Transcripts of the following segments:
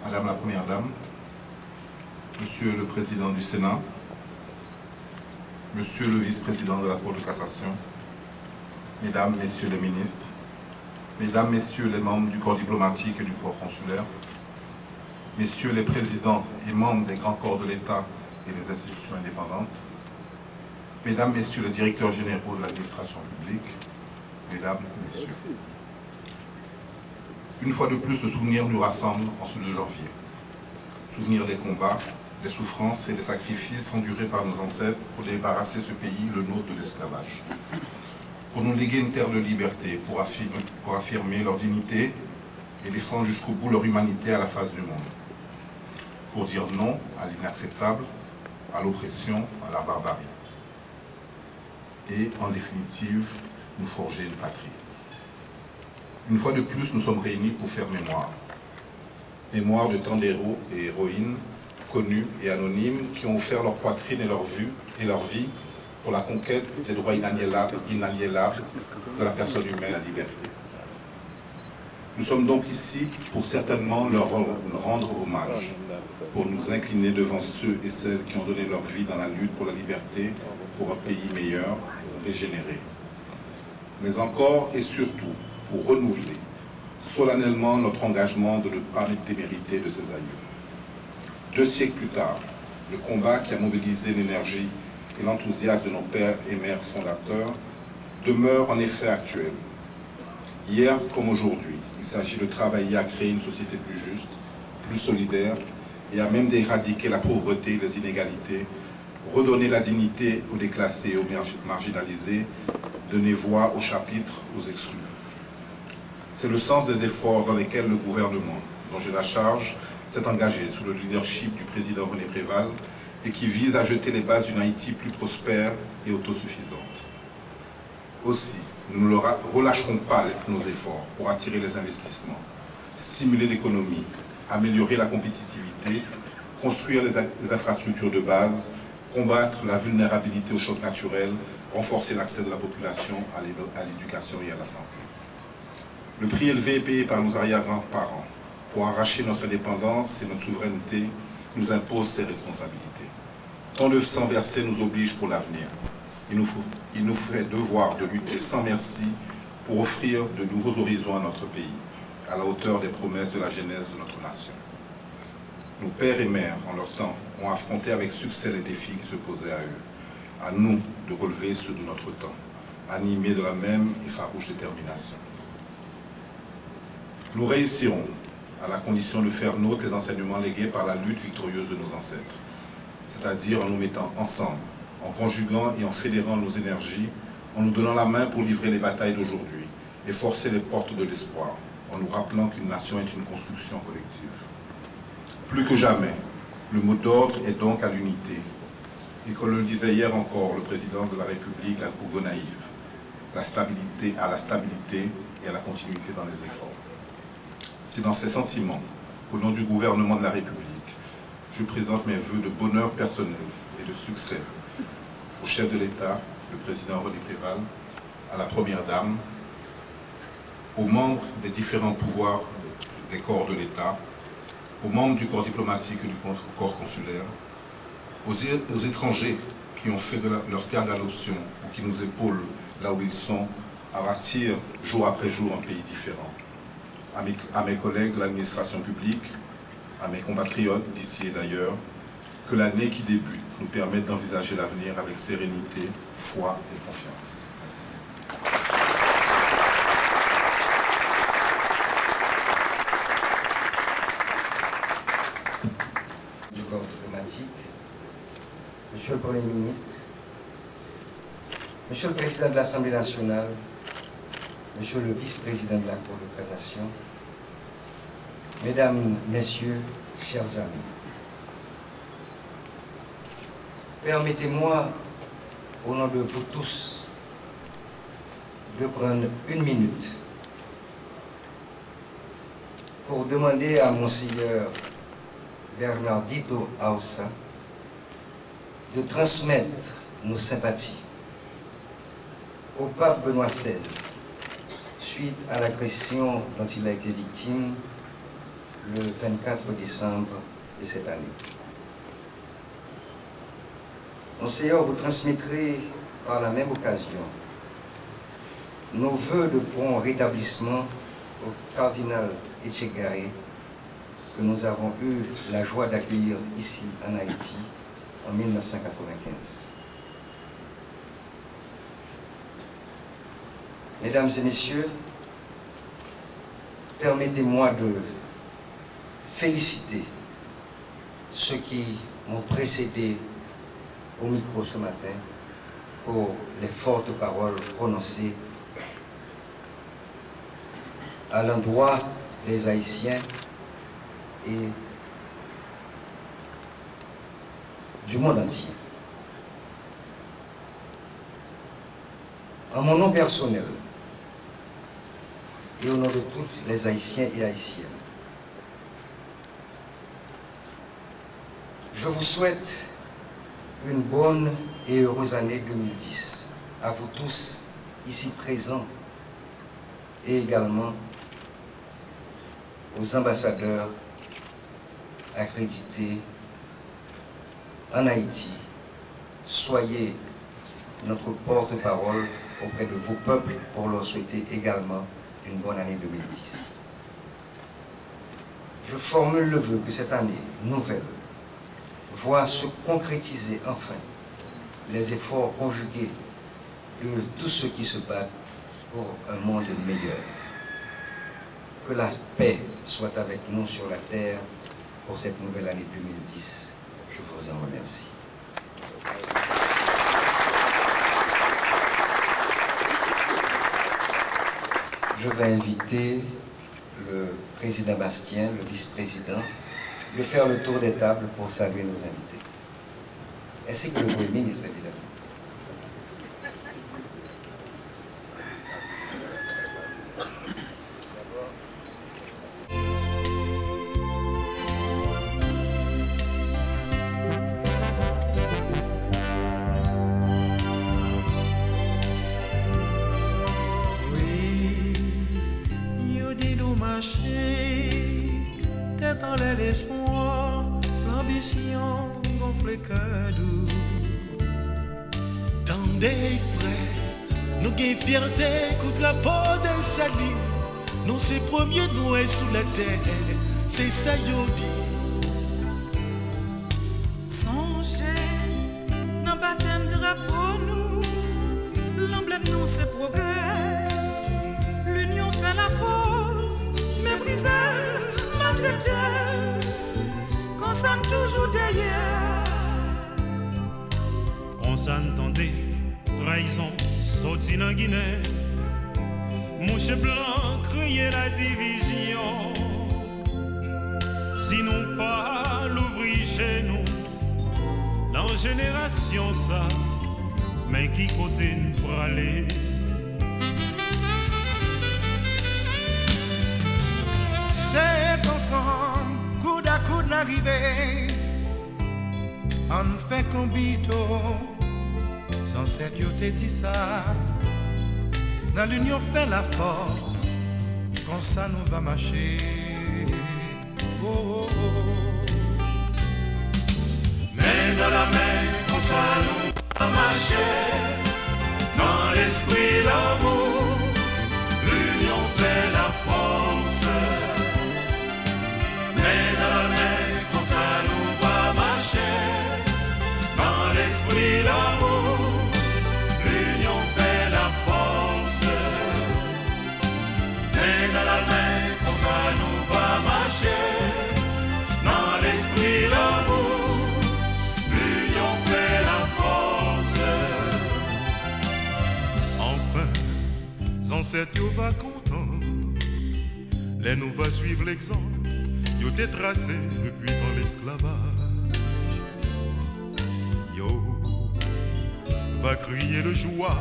Madame la Première Dame, Monsieur le Président du Sénat, Monsieur le Vice-président de la Cour de cassation, Mesdames, Messieurs les ministres, Mesdames, Messieurs les membres du corps diplomatique et du corps consulaire, Messieurs les présidents et membres des grands corps de l'État et des institutions indépendantes, Mesdames, Messieurs les directeurs généraux de l'administration publique, Mesdames, Messieurs. Une fois de plus, le souvenir nous rassemble en ce 2 janvier. Souvenir des combats, des souffrances et des sacrifices endurés par nos ancêtres pour débarrasser ce pays, le nôtre, de l'esclavage. Pour nous léguer une terre de liberté, pour affirmer leur dignité et défendre jusqu'au bout leur humanité à la face du monde. Pour dire non à l'inacceptable, à l'oppression, à la barbarie. Et, en définitive, nous forger une patrie. Une fois de plus, nous sommes réunis pour faire mémoire. Mémoire de tant d'héros et héroïnes, connus et anonymes, qui ont offert leur poitrine et leur vie pour la conquête des droits inaliénables de la personne humaine, la liberté. Nous sommes donc ici pour certainement leur rendre hommage, pour nous incliner devant ceux et celles qui ont donné leur vie dans la lutte pour la liberté, pour un pays meilleur, régénéré. Mais encore et surtout, pour renouveler solennellement notre engagement de ne pas démériter de ses aïeux. 2 siècles plus tard, le combat qui a mobilisé l'énergie et l'enthousiasme de nos pères et mères fondateurs demeure en effet actuel. Hier comme aujourd'hui, il s'agit de travailler à créer une société plus juste, plus solidaire et à même d'éradiquer la pauvreté et les inégalités, redonner la dignité aux déclassés et aux marginalisés, donner voix aux chapitres, aux exclus. C'est le sens des efforts dans lesquels le gouvernement, dont j'ai la charge, s'est engagé sous le leadership du président René Préval et qui vise à jeter les bases d'une Haïti plus prospère et autosuffisante. Aussi, nous ne relâcherons pas nos efforts pour attirer les investissements, stimuler l'économie, améliorer la compétitivité, construire les infrastructures de base, combattre la vulnérabilité aux chocs naturels, renforcer l'accès de la population à l'éducation et à la santé. Le prix élevé payé par nos arrière-grands-parents pour arracher notre indépendance et notre souveraineté nous impose ces responsabilités. Tant de sang versé nous oblige pour l'avenir. Il nous fait devoir de lutter sans merci pour offrir de nouveaux horizons à notre pays, à la hauteur des promesses de la genèse de notre nation. Nos pères et mères, en leur temps, ont affronté avec succès les défis qui se posaient à eux. À nous de relever ceux de notre temps, animés de la même et farouche détermination. Nous réussirons, à la condition de faire nôtres les enseignements légués par la lutte victorieuse de nos ancêtres, c'est-à-dire en nous mettant ensemble, en conjuguant et en fédérant nos énergies, en nous donnant la main pour livrer les batailles d'aujourd'hui et forcer les portes de l'espoir, en nous rappelant qu'une nation est une construction collective. Plus que jamais, le mot d'ordre est donc à l'unité, et comme le disait hier encore le président de la République à Gonaïve, à la stabilité et à la continuité dans les efforts. C'est dans ces sentiments, au nom du gouvernement de la République, je présente mes vœux de bonheur personnel et de succès au chef de l'État, le président René Préval, à la Première Dame, aux membres des différents pouvoirs des corps de l'État, aux membres du corps diplomatique et du corps consulaire, aux étrangers qui ont fait de leur terre d'adoption ou qui nous épaulent là où ils sont, à bâtir jour après jour un pays différent. À mes collègues de l'administration publique, à mes compatriotes d'ici et d'ailleurs, que l'année qui débute nous permette d'envisager l'avenir avec sérénité, foi et confiance. Merci. Du corps diplomatique, Monsieur le Premier ministre, Monsieur le Président de l'Assemblée nationale, Monsieur le Vice-président de la Cour de cassation, Mesdames, Messieurs, chers amis, permettez-moi, au nom de vous tous, de prendre 1 minute pour demander à Monseigneur Bernardito Aoussa de transmettre nos sympathies au pape Benoît XVI suite à l'agression dont il a été victime le 24 décembre de cette année. Monseigneur, vous transmettrez par la même occasion nos vœux de bon rétablissement au cardinal Etchegaray, que nous avons eu la joie d'accueillir ici en Haïti en 1995. Mesdames et messieurs, permettez-moi de féliciter ceux qui m'ont précédé au micro ce matin pour les fortes paroles prononcées à l'endroit des Haïtiens et du monde entier. En mon nom personnel et au nom de tous les Haïtiens et Haïtiennes, je vous souhaite une bonne et heureuse année 2010 à vous tous ici présents et également aux ambassadeurs accrédités en Haïti. Soyez notre porte-parole auprès de vos peuples pour leur souhaiter également une bonne année 2010. Je formule le vœu que cette année nouvelle voit se concrétiser enfin les efforts conjugués de tous ceux qui se battent pour un monde meilleur. Que la paix soit avec nous sur la terre pour cette nouvelle année 2010. Je vous en remercie. Je vais inviter le président Bastien, le vice-président, de faire le tour des tables pour saluer nos invités, ainsi que le Premier ministre, évidemment. Nous c'est premier noué sous la terre, c'est ça yo dit. Songez, dans baptême drapeau nous, l'emblème nous c'est progrès. L'union fait la force, mépriser, maltraiter, qu'on s'en toujours derrière. On s'entendait, trahison, sorti dans Guinée. Mouche blanc criait la division. Si nous pas l'ouvrir chez nous, dans génération ça, mais qui côté nous pour aller? C'est ensemble, coude à coude n'arriver. On fait combito, sans cette yo te dit ça. Dans l'union fait la force, comme ça nous va marcher. Oh, oh, oh. Mais dans la main, comme ça nous va marcher. Dans l'esprit, l'amour, l'union fait la force. Mais dans la main, comme ça nous va marcher. Dans l'esprit, l'amour, l'union fait la force. Dans la main, comme ça nous va marcher. Dans l'esprit, l'amour, l'union fait la force. Enfin, sans cette yo va content. Les nous va suivre l'exemple. Yo t'es tracé depuis dans l'esclavage. Yo va crier le joie.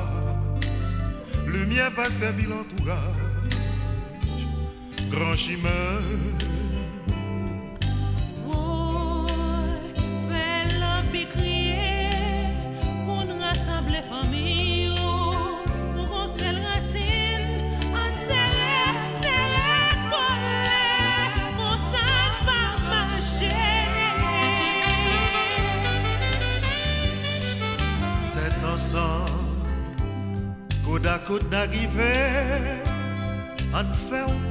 Le mien va servir l'entourage. Grand chemin. Oh, fais la crier pour nous rassembler famille, pour qu'on se racine, on serre, collé, pour ça ensemble, coude à coude d'arriver, on fait un